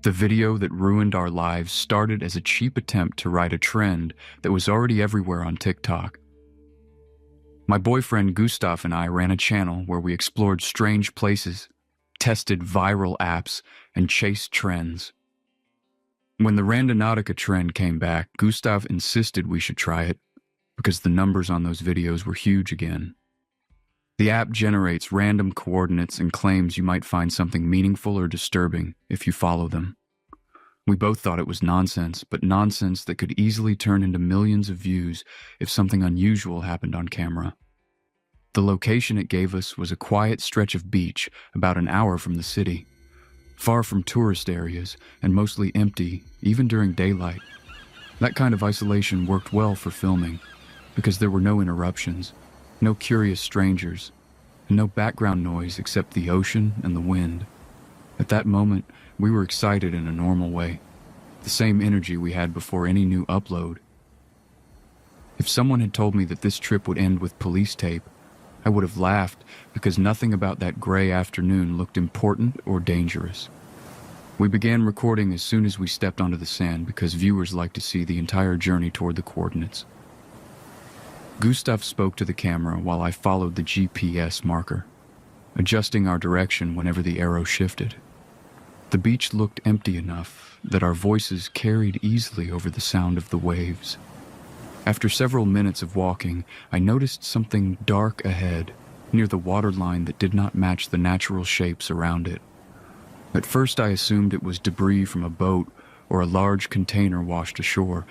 The video that ruined our lives started as a cheap attempt to ride a trend that was already everywhere on TikTok. My boyfriend Gustav and I ran a channel where we explored strange places, tested viral apps, and chased trends. When the Randonautica trend came back, Gustav insisted we should try it because the numbers on those videos were huge again. The app generates random coordinates and claims you might find something meaningful or disturbing if you follow them. We both thought it was nonsense, but nonsense that could easily turn into millions of views if something unusual happened on camera. The location it gave us was a quiet stretch of beach about an hour from the city, far from tourist areas and mostly empty, even during daylight. That kind of isolation worked well for filming because there were no interruptions, no curious strangers, and no background noise except the ocean and the wind. At that moment, we were excited in a normal way, the same energy we had before any new upload. If someone had told me that this trip would end with police tape, I would have laughed because nothing about that gray afternoon looked important or dangerous. We began recording as soon as we stepped onto the sand because viewers like to see the entire journey toward the coordinates. Gustav spoke to the camera while I followed the GPS marker, adjusting our direction whenever the arrow shifted. The beach looked empty enough that our voices carried easily over the sound of the waves. After several minutes of walking, I noticed something dark ahead, near the waterline that did not match the natural shapes around it. At first I assumed it was debris from a boat or a large container washed ashore,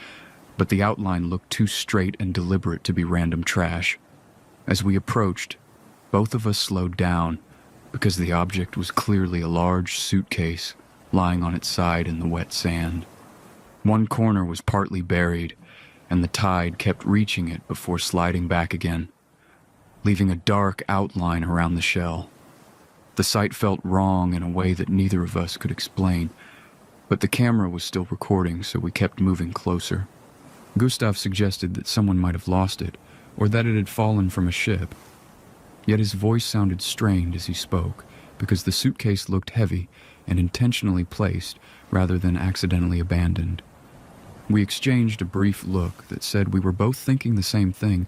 but the outline looked too straight and deliberate to be random trash. As we approached, both of us slowed down because the object was clearly a large suitcase lying on its side in the wet sand. One corner was partly buried, and the tide kept reaching it before sliding back again, leaving a dark outline around the shell. The sight felt wrong in a way that neither of us could explain, but the camera was still recording, so we kept moving closer. Gustav suggested that someone might have lost it, or that it had fallen from a ship. Yet his voice sounded strained as he spoke, because the suitcase looked heavy and intentionally placed rather than accidentally abandoned. We exchanged a brief look that said we were both thinking the same thing,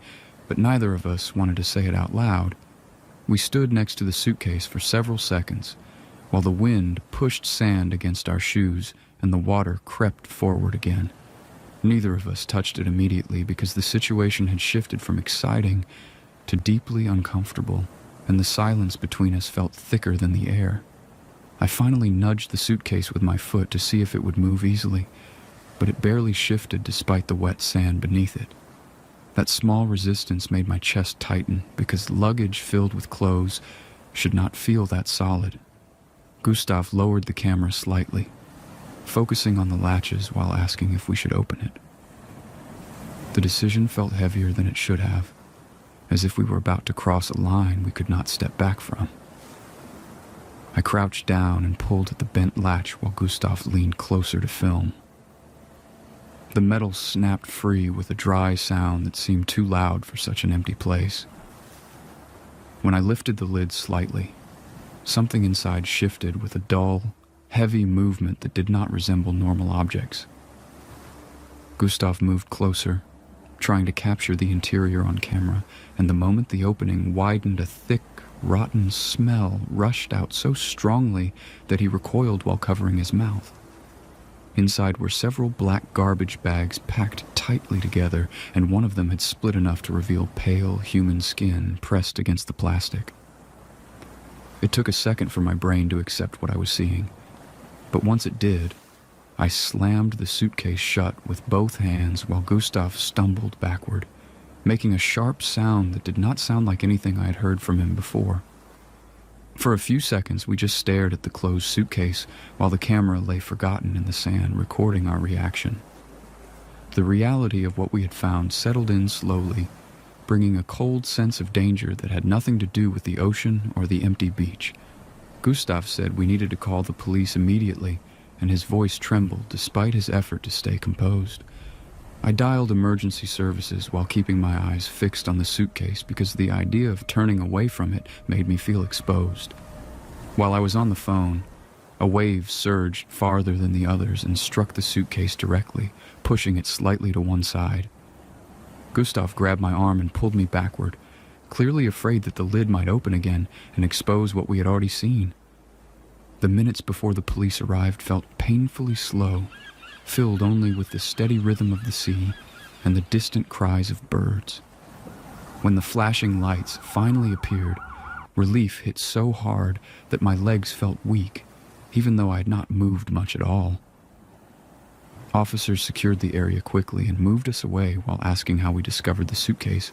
but neither of us wanted to say it out loud. We stood next to the suitcase for several seconds, while the wind pushed sand against our shoes and the water crept forward again. Neither of us touched it immediately because the situation had shifted from exciting to deeply uncomfortable, and the silence between us felt thicker than the air. I finally nudged the suitcase with my foot to see if it would move easily, but it barely shifted despite the wet sand beneath it. That small resistance made my chest tighten because luggage filled with clothes should not feel that solid. Gustav lowered the camera slightly, focusing on the latches while asking if we should open it. The decision felt heavier than it should have, as if we were about to cross a line we could not step back from. I crouched down and pulled at the bent latch while Gustav leaned closer to film. The metal snapped free with a dry sound that seemed too loud for such an empty place. When I lifted the lid slightly, something inside shifted with a dull, heavy movement that did not resemble normal objects. Gustav moved closer, trying to capture the interior on camera, and the moment the opening widened, a thick, rotten smell rushed out so strongly that he recoiled while covering his mouth. Inside were several black garbage bags packed tightly together, and one of them had split enough to reveal pale human skin pressed against the plastic. It took a second for my brain to accept what I was seeing, but once it did, I slammed the suitcase shut with both hands while Gustav stumbled backward, making a sharp sound that did not sound like anything I had heard from him before. For a few seconds, we just stared at the closed suitcase while the camera lay forgotten in the sand, recording our reaction. The reality of what we had found settled in slowly, bringing a cold sense of danger that had nothing to do with the ocean or the empty beach. Gustav said we needed to call the police immediately, and his voice trembled despite his effort to stay composed. I dialed emergency services while keeping my eyes fixed on the suitcase because the idea of turning away from it made me feel exposed. While I was on the phone, A wave surged farther than the others and struck the suitcase directly, pushing it slightly to one side. Gustav grabbed my arm and pulled me backward, clearly afraid that the lid might open again and expose what we had already seen. The minutes before the police arrived felt painfully slow, filled only with the steady rhythm of the sea and the distant cries of birds. When the flashing lights finally appeared, relief hit so hard that my legs felt weak, even though I had not moved much at all. Officers secured the area quickly and moved us away while asking how we discovered the suitcase.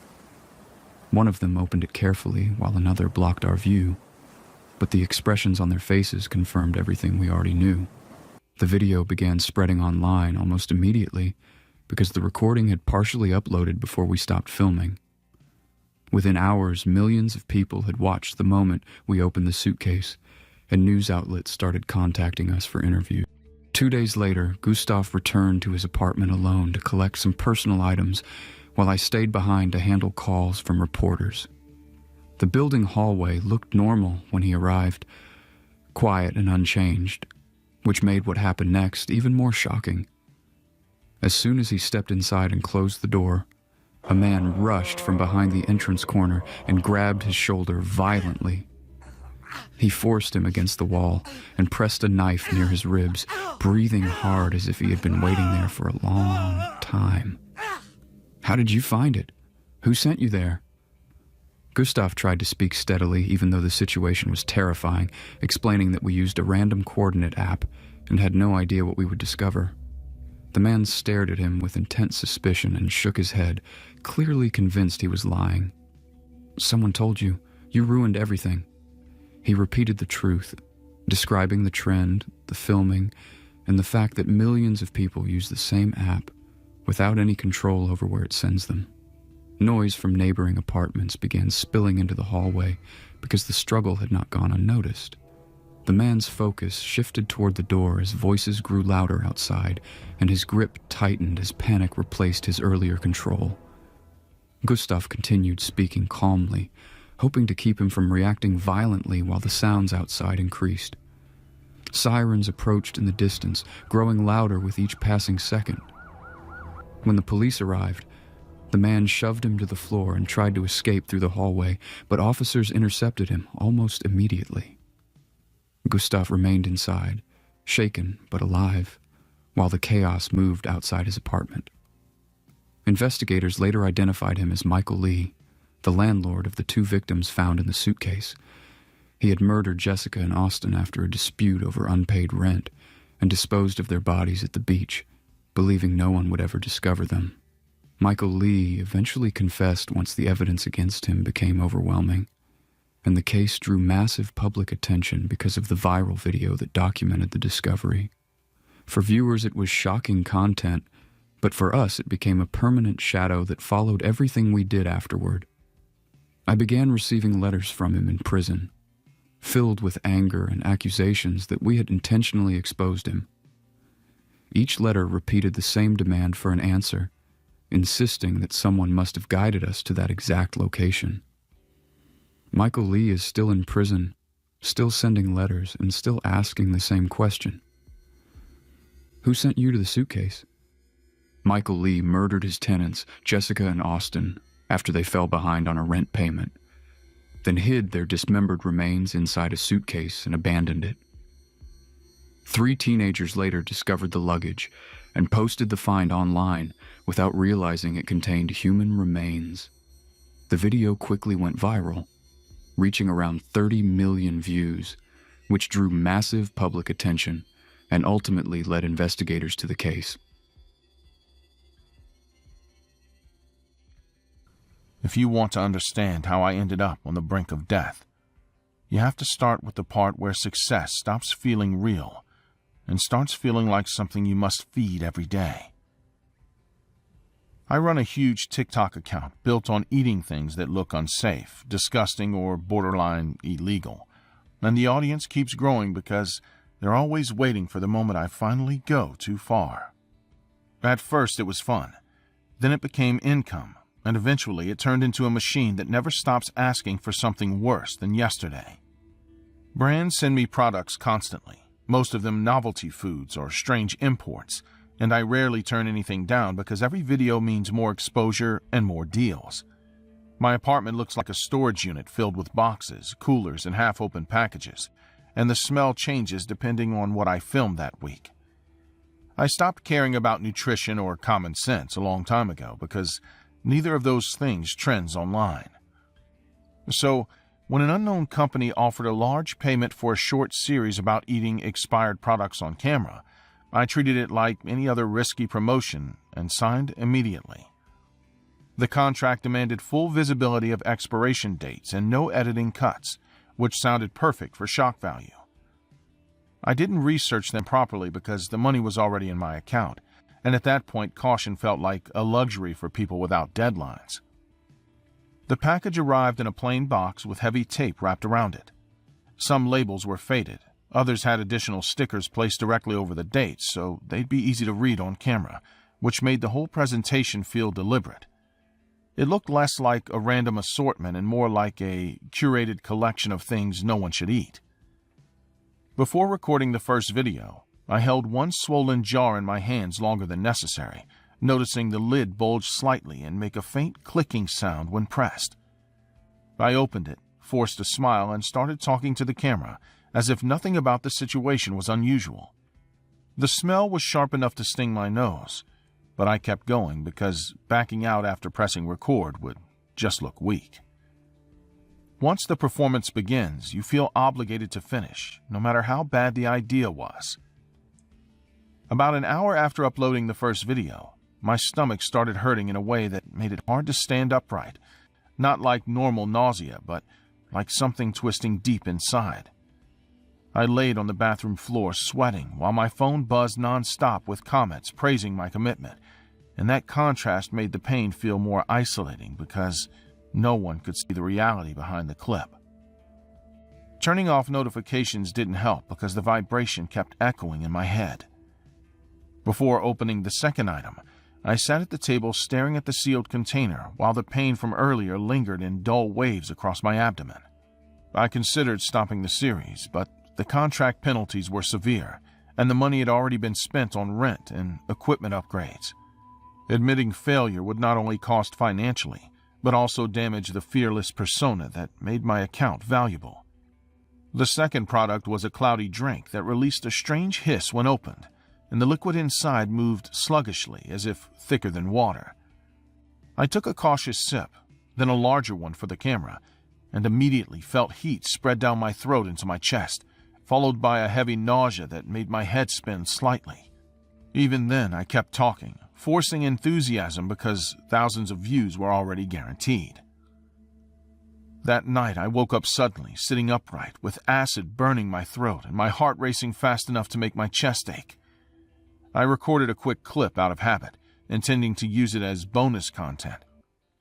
One of them opened it carefully while another blocked our view, but the expressions on their faces confirmed everything we already knew. The video began spreading online almost immediately because the recording had partially uploaded before we stopped filming. Within hours, millions of people had watched the moment we opened the suitcase, and news outlets started contacting us for interviews. 2 days later, Gustav returned to his apartment alone to collect some personal items while I stayed behind to handle calls from reporters. The building hallway looked normal when he arrived, quiet and unchanged, which made what happened next even more shocking. As soon as he stepped inside and closed the door, a man rushed from behind the entrance corner and grabbed his shoulder violently. He forced him against the wall and pressed a knife near his ribs, breathing hard as if he had been waiting there for a long time. "How did you find it? Who sent you there?" Gustav tried to speak steadily, even though the situation was terrifying, explaining that we used a random coordinate app and had no idea what we would discover. The man stared at him with intense suspicion and shook his head, clearly convinced he was lying. "Someone told you. You ruined everything." He repeated the truth, describing the trend, the filming, and the fact that millions of people use the same app without any control over where it sends them. Noise from neighboring apartments began spilling into the hallway because the struggle had not gone unnoticed. The man's focus shifted toward the door as voices grew louder outside, and his grip tightened as panic replaced his earlier control. Gustav continued speaking calmly, hoping to keep him from reacting violently while the sounds outside increased. Sirens approached in the distance, growing louder with each passing second. When the police arrived, the man shoved him to the floor and tried to escape through the hallway, but officers intercepted him almost immediately. Gustav remained inside, shaken but alive, while the chaos moved outside his apartment. Investigators later identified him as Michael Lee, the landlord of the 2 victims found in the suitcase. He had murdered Jessica and Austin after a dispute over unpaid rent and disposed of their bodies at the beach, believing no one would ever discover them. Michael Lee eventually confessed once the evidence against him became overwhelming, and the case drew massive public attention because of the viral video that documented the discovery. For viewers, it was shocking content, but for us it became a permanent shadow that followed everything we did afterward. I began receiving letters from him in prison, filled with anger and accusations that we had intentionally exposed him. Each letter repeated the same demand for an answer, insisting that someone must have guided us to that exact location. Michael Lee is still in prison, still sending letters, and still asking the same question. "Who sent you to the suitcase?" Michael Lee murdered his tenants, Jessica and Austin, after they fell behind on a rent payment, then hid their dismembered remains inside a suitcase and abandoned it. 3 teenagers later discovered the luggage and posted the find online without realizing it contained human remains. The video quickly went viral, reaching around 30 million views, which drew massive public attention and ultimately led investigators to the case. If you want to understand how I ended up on the brink of death, you have to start with the part where success stops feeling real and starts feeling like something you must feed every day. I run a huge TikTok account built on eating things that look unsafe, disgusting, or borderline illegal, and the audience keeps growing because they're always waiting for the moment I finally go too far. At first it was fun, then it became income, and eventually it turned into a machine that never stops asking for something worse than yesterday. Brands send me products constantly, most of them novelty foods or strange imports, and I rarely turn anything down because every video means more exposure and more deals. My apartment looks like a storage unit filled with boxes, coolers, and half-open packages, and the smell changes depending on what I filmed that week. I stopped caring about nutrition or common sense a long time ago because neither of those things trends online. So, when an unknown company offered a large payment for a short series about eating expired products on camera, I treated it like any other risky promotion and signed immediately. The contract demanded full visibility of expiration dates and no editing cuts, which sounded perfect for shock value. I didn't research them properly because the money was already in my account, and at that point caution felt like a luxury for people without deadlines. The package arrived in a plain box with heavy tape wrapped around it. Some labels were faded, others had additional stickers placed directly over the dates so they'd be easy to read on camera, which made the whole presentation feel deliberate. It looked less like a random assortment and more like a curated collection of things no one should eat. Before recording the first video, I held one swollen jar in my hands longer than necessary, noticing the lid bulge slightly and make a faint clicking sound when pressed. I opened it, forced a smile, and started talking to the camera, as if nothing about the situation was unusual. The smell was sharp enough to sting my nose, but I kept going because backing out after pressing record would just look weak. Once the performance begins, you feel obligated to finish, no matter how bad the idea was. About an hour after uploading the first video, my stomach started hurting in a way that made it hard to stand upright, not like normal nausea, but like something twisting deep inside. I laid on the bathroom floor sweating while my phone buzzed nonstop with comments praising my commitment, and that contrast made the pain feel more isolating because no one could see the reality behind the clip. Turning off notifications didn't help because the vibration kept echoing in my head. Before opening the second item, I sat at the table staring at the sealed container while the pain from earlier lingered in dull waves across my abdomen. I considered stopping the series, but the contract penalties were severe, and the money had already been spent on rent and equipment upgrades. Admitting failure would not only cost financially, but also damage the fearless persona that made my account valuable. The second product was a cloudy drink that released a strange hiss when opened, and the liquid inside moved sluggishly as if thicker than water. I took a cautious sip, then a larger one for the camera, and immediately felt heat spread down my throat into my chest, followed by a heavy nausea that made my head spin slightly. Even then, I kept talking, forcing enthusiasm because thousands of views were already guaranteed. That night, I woke up suddenly, sitting upright, with acid burning my throat and my heart racing fast enough to make my chest ache. I recorded a quick clip out of habit, intending to use it as bonus content,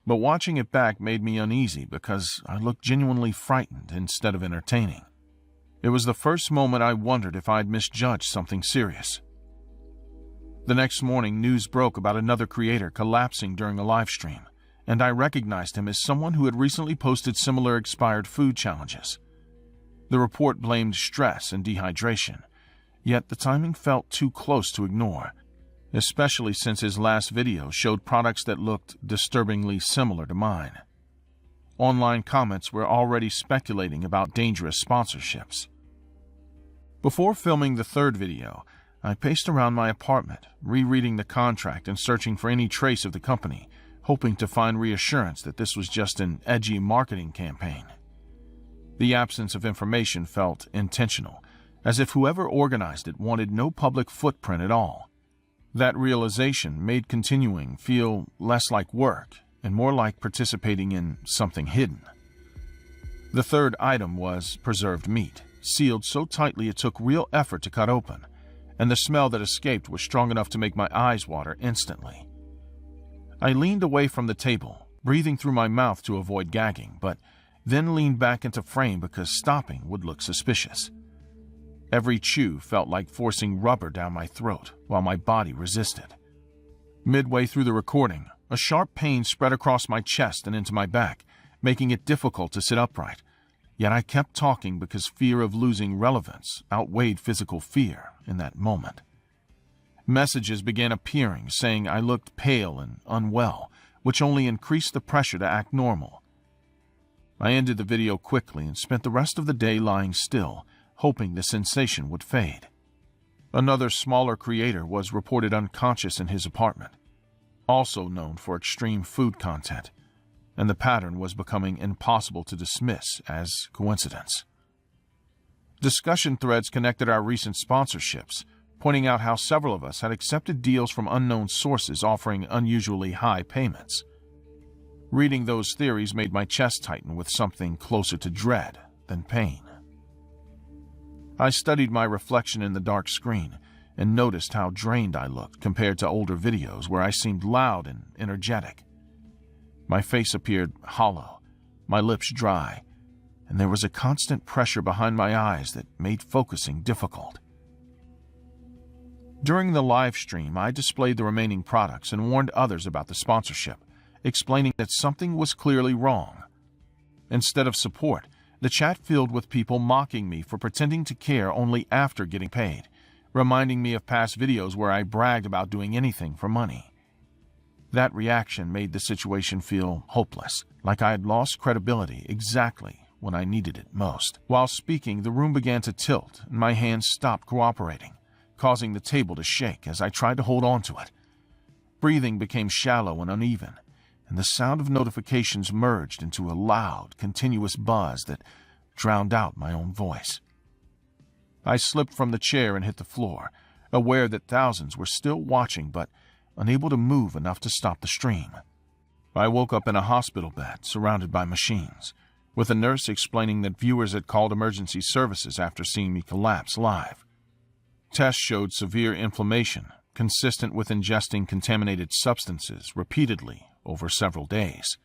but watching it back made me uneasy because I looked genuinely frightened instead of entertaining. It was the first moment I wondered if I'd misjudged something serious. The next morning, news broke about another creator collapsing during a live stream, and I recognized him as someone who had recently posted similar expired food challenges. The report blamed stress and dehydration, yet the timing felt too close to ignore, especially since his last video showed products that looked disturbingly similar to mine. Online comments were already speculating about dangerous sponsorships. Before filming the third video, I paced around my apartment, rereading the contract and searching for any trace of the company, hoping to find reassurance that this was just an edgy marketing campaign. The absence of information felt intentional, as if whoever organized it wanted no public footprint at all. That realization made continuing feel less like work and more like participating in something hidden. The third item was preserved meat, sealed so tightly it took real effort to cut open, and the smell that escaped was strong enough to make my eyes water instantly. I leaned away from the table, breathing through my mouth to avoid gagging, but then leaned back into frame because stopping would look suspicious. Every chew felt like forcing rubber down my throat while my body resisted. Midway through the recording, a sharp pain spread across my chest and into my back, making it difficult to sit upright, yet I kept talking because fear of losing relevance outweighed physical fear in that moment. Messages began appearing saying I looked pale and unwell, which only increased the pressure to act normal. I ended the video quickly and spent the rest of the day lying still, hoping the sensation would fade. Another smaller creator was reported unconscious in his apartment, also known for extreme food content, and the pattern was becoming impossible to dismiss as coincidence. Discussion threads connected our recent sponsorships, pointing out how several of us had accepted deals from unknown sources offering unusually high payments. Reading those theories made my chest tighten with something closer to dread than pain. I studied my reflection in the dark screen and noticed how drained I looked compared to older videos where I seemed loud and energetic. My face appeared hollow, my lips dry, and there was a constant pressure behind my eyes that made focusing difficult. During the live stream, I displayed the remaining products and warned others about the sponsorship, explaining that something was clearly wrong. Instead of support, the chat filled with people mocking me for pretending to care only after getting paid, reminding me of past videos where I bragged about doing anything for money. That reaction made the situation feel hopeless, like I had lost credibility exactly when I needed it most. While speaking, the room began to tilt and my hands stopped cooperating, causing the table to shake as I tried to hold on to it. Breathing became shallow and uneven, and the sound of notifications merged into a loud, continuous buzz that drowned out my own voice. I slipped from the chair and hit the floor, aware that thousands were still watching but unable to move enough to stop the stream. I woke up in a hospital bed surrounded by machines, with a nurse explaining that viewers had called emergency services after seeing me collapse live. Tests showed severe inflammation, consistent with ingesting contaminated substances repeatedly over several days.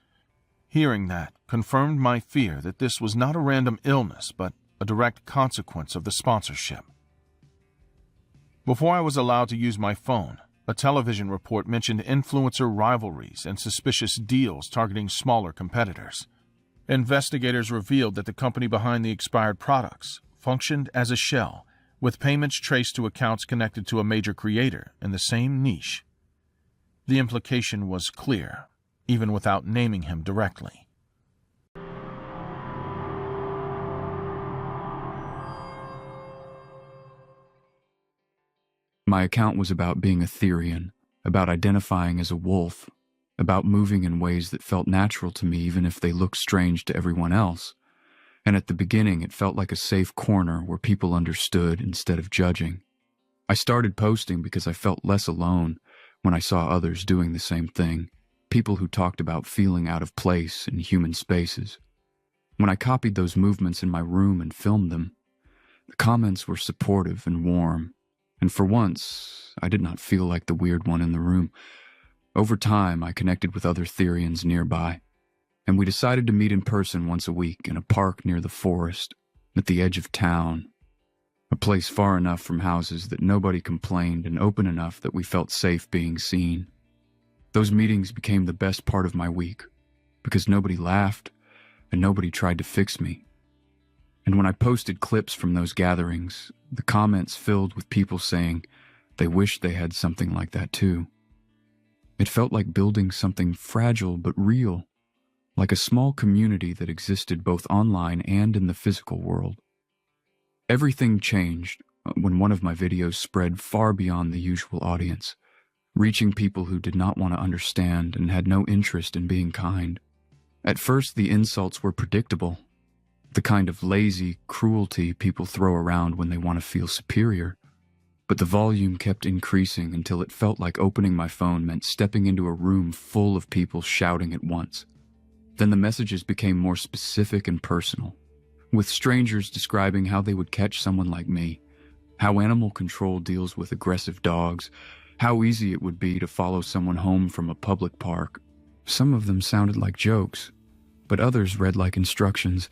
Hearing that confirmed my fear that this was not a random illness, but a direct consequence of the sponsorship. Before I was allowed to use my phone, a television report mentioned influencer rivalries and suspicious deals targeting smaller competitors. Investigators revealed that the company behind the expired products functioned as a shell, with payments traced to accounts connected to a major creator in the same niche. The implication was clear, even without naming him directly. My account was about being a Therian, about identifying as a wolf, about moving in ways that felt natural to me even if they looked strange to everyone else. And at the beginning, it felt like a safe corner where people understood instead of judging. I started posting because I felt less alone when I saw others doing the same thing, people who talked about feeling out of place in human spaces. When I copied those movements in my room and filmed them, the comments were supportive and warm, and for once, I did not feel like the weird one in the room. Over time, I connected with other Therians nearby, and we decided to meet in person once a week in a park near the forest, at the edge of town, a place far enough from houses that nobody complained and open enough that we felt safe being seen. Those meetings became the best part of my week, because nobody laughed and nobody tried to fix me. And when I posted clips from those gatherings, the comments filled with people saying they wished they had something like that too. It felt like building something fragile but real, like a small community that existed both online and in the physical world. Everything changed when one of my videos spread far beyond the usual audience, reaching people who did not want to understand and had no interest in being kind. At first, the insults were predictable, the kind of lazy cruelty people throw around when they want to feel superior. But the volume kept increasing until it felt like opening my phone meant stepping into a room full of people shouting at once. Then the messages became more specific and personal, with strangers describing how they would catch someone like me, how animal control deals with aggressive dogs, how easy it would be to follow someone home from a public park. Some of them sounded like jokes, but others read like instructions,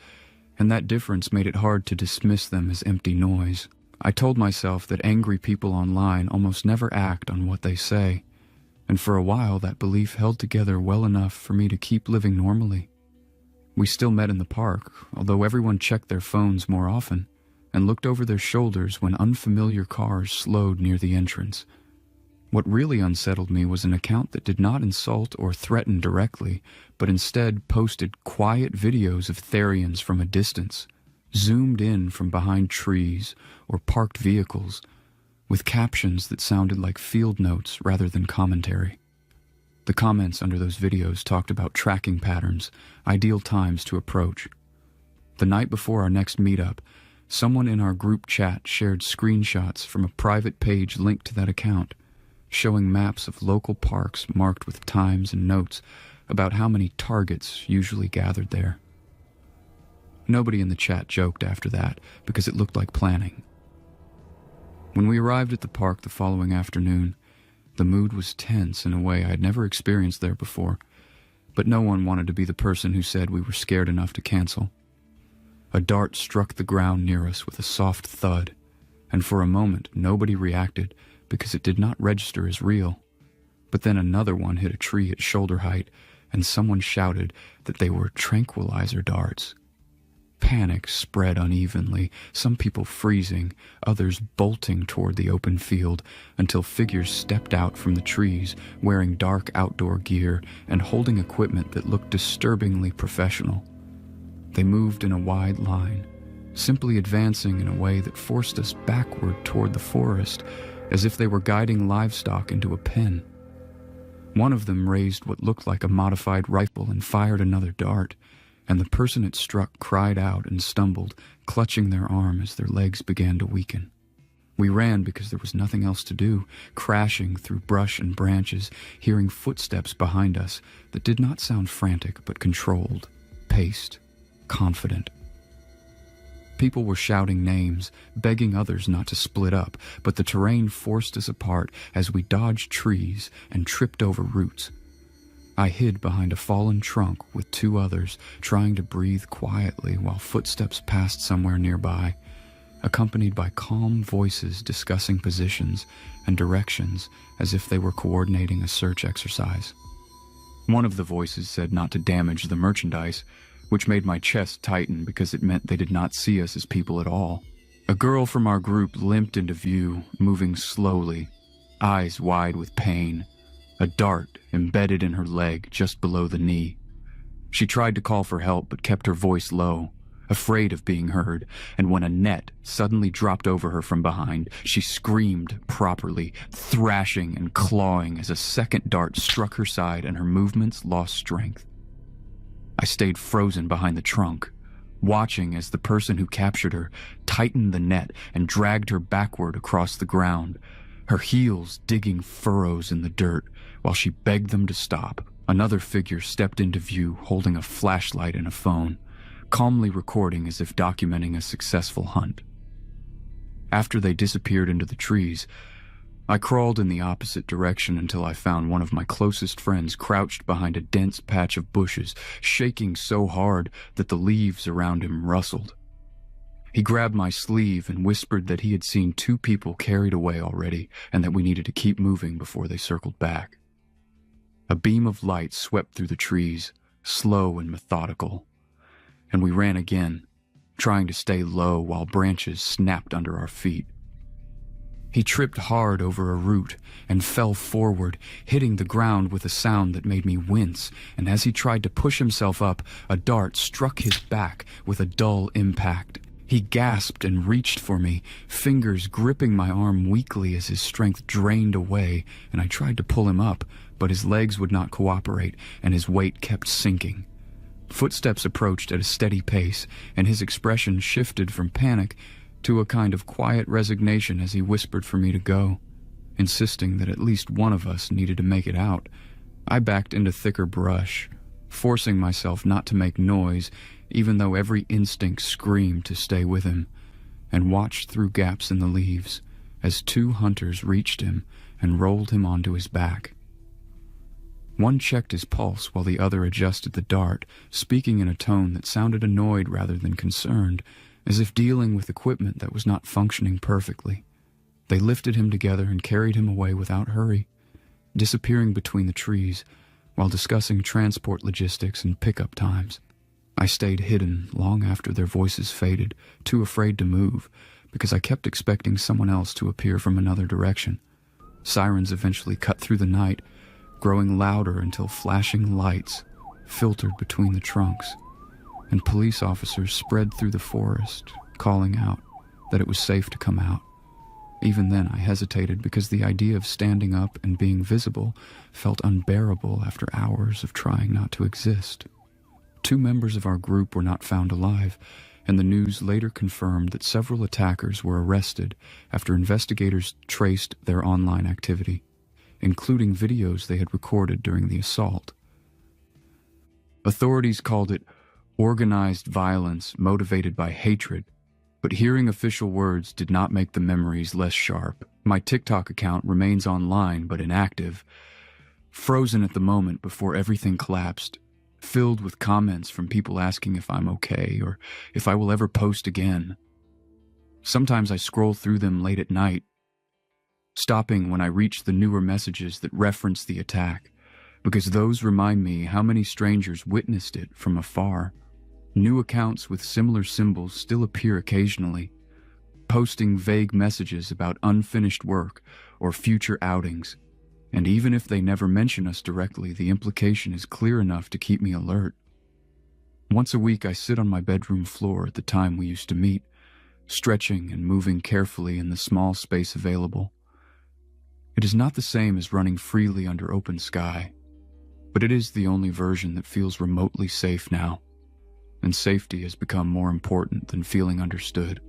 and that difference made it hard to dismiss them as empty noise. I told myself that angry people online almost never act on what they say, and for a while that belief held together well enough for me to keep living normally. We still met in the park, although everyone checked their phones more often and looked over their shoulders when unfamiliar cars slowed near the entrance. What really unsettled me was an account that did not insult or threaten directly, but instead posted quiet videos of Therians from a distance, zoomed in from behind trees or parked vehicles, with captions that sounded like field notes rather than commentary. The comments under those videos talked about tracking patterns, ideal times to approach. The night before our next meetup, someone in our group chat shared screenshots from a private page linked to that account, showing maps of local parks marked with times and notes about how many targets usually gathered there. Nobody in the chat joked after that because it looked like planning. When we arrived at the park the following afternoon, the mood was tense in a way I had never experienced there before, but no one wanted to be the person who said we were scared enough to cancel. A dart struck the ground near us with a soft thud, and for a moment nobody reacted because it did not register as real. But then another one hit a tree at shoulder height, and someone shouted that they were tranquilizer darts. Panic spread unevenly, some people freezing, others bolting toward the open field, until figures stepped out from the trees, wearing dark outdoor gear and holding equipment that looked disturbingly professional. They moved in a wide line, simply advancing in a way that forced us backward toward the forest, as if they were guiding livestock into a pen. One of them raised what looked like a modified rifle and fired another dart, and the person it struck cried out and stumbled, clutching their arm as their legs began to weaken. We ran because there was nothing else to do, crashing through brush and branches, hearing footsteps behind us that did not sound frantic but controlled, paced, confident. People were shouting names, begging others not to split up, but the terrain forced us apart as we dodged trees and tripped over roots. I hid behind a fallen trunk with two others, trying to breathe quietly while footsteps passed somewhere nearby, accompanied by calm voices discussing positions and directions as if they were coordinating a search exercise. One of the voices said not to damage the merchandise, which made my chest tighten because it meant they did not see us as people at all. A girl from our group limped into view, moving slowly, eyes wide with pain, a dart embedded in her leg just below the knee. She tried to call for help but kept her voice low, afraid of being heard, and when a net suddenly dropped over her from behind, she screamed properly, thrashing and clawing as a second dart struck her side and her movements lost strength. I stayed frozen behind the trunk, watching as the person who captured her tightened the net and dragged her backward across the ground, her heels digging furrows in the dirt while she begged them to stop. Another figure stepped into view holding a flashlight and a phone, calmly recording as if documenting a successful hunt. After they disappeared into the trees, I crawled in the opposite direction until I found one of my closest friends crouched behind a dense patch of bushes, shaking so hard that the leaves around him rustled. He grabbed my sleeve and whispered that he had seen two people carried away already and that we needed to keep moving before they circled back. A beam of light swept through the trees, slow and methodical, and we ran again, trying to stay low while branches snapped under our feet. He tripped hard over a root and fell forward, hitting the ground with a sound that made me wince, and as he tried to push himself up, a dart struck his back with a dull impact. He gasped and reached for me, fingers gripping my arm weakly as his strength drained away, and I tried to pull him up, but his legs would not cooperate, and his weight kept sinking. Footsteps approached at a steady pace, and his expression shifted from panic to a kind of quiet resignation as he whispered for me to go, insisting that at least one of us needed to make it out. I backed into thicker brush, forcing myself not to make noise, even though every instinct screamed to stay with him, and watched through gaps in the leaves as two hunters reached him and rolled him onto his back. One checked his pulse while the other adjusted the dart, speaking in a tone that sounded annoyed rather than concerned, as if dealing with equipment that was not functioning perfectly. They lifted him together and carried him away without hurry, disappearing between the trees while discussing transport logistics and pickup times. I stayed hidden long after their voices faded, too afraid to move, because I kept expecting someone else to appear from another direction. Sirens eventually cut through the night, growing louder until flashing lights filtered between the trunks, and police officers spread through the forest, calling out that it was safe to come out. Even then, I hesitated because the idea of standing up and being visible felt unbearable after hours of trying not to exist. 2 members of our group were not found alive, and the news later confirmed that several attackers were arrested after investigators traced their online activity, including videos they had recorded during the assault. Authorities called it organized violence motivated by hatred, but hearing official words did not make the memories less sharp. My TikTok account remains online but inactive, frozen at the moment before everything collapsed, filled with comments from people asking if I'm okay or if I will ever post again. Sometimes I scroll through them late at night, stopping when I reach the newer messages that reference the attack, because those remind me how many strangers witnessed it from afar. New accounts with similar symbols still appear occasionally, posting vague messages about unfinished work or future outings. And even if they never mention us directly, the implication is clear enough to keep me alert. Once a week, I sit on my bedroom floor at the time we used to meet, stretching and moving carefully in the small space available. It is not the same as running freely under open sky, but it is the only version that feels remotely safe now, and safety has become more important than feeling understood.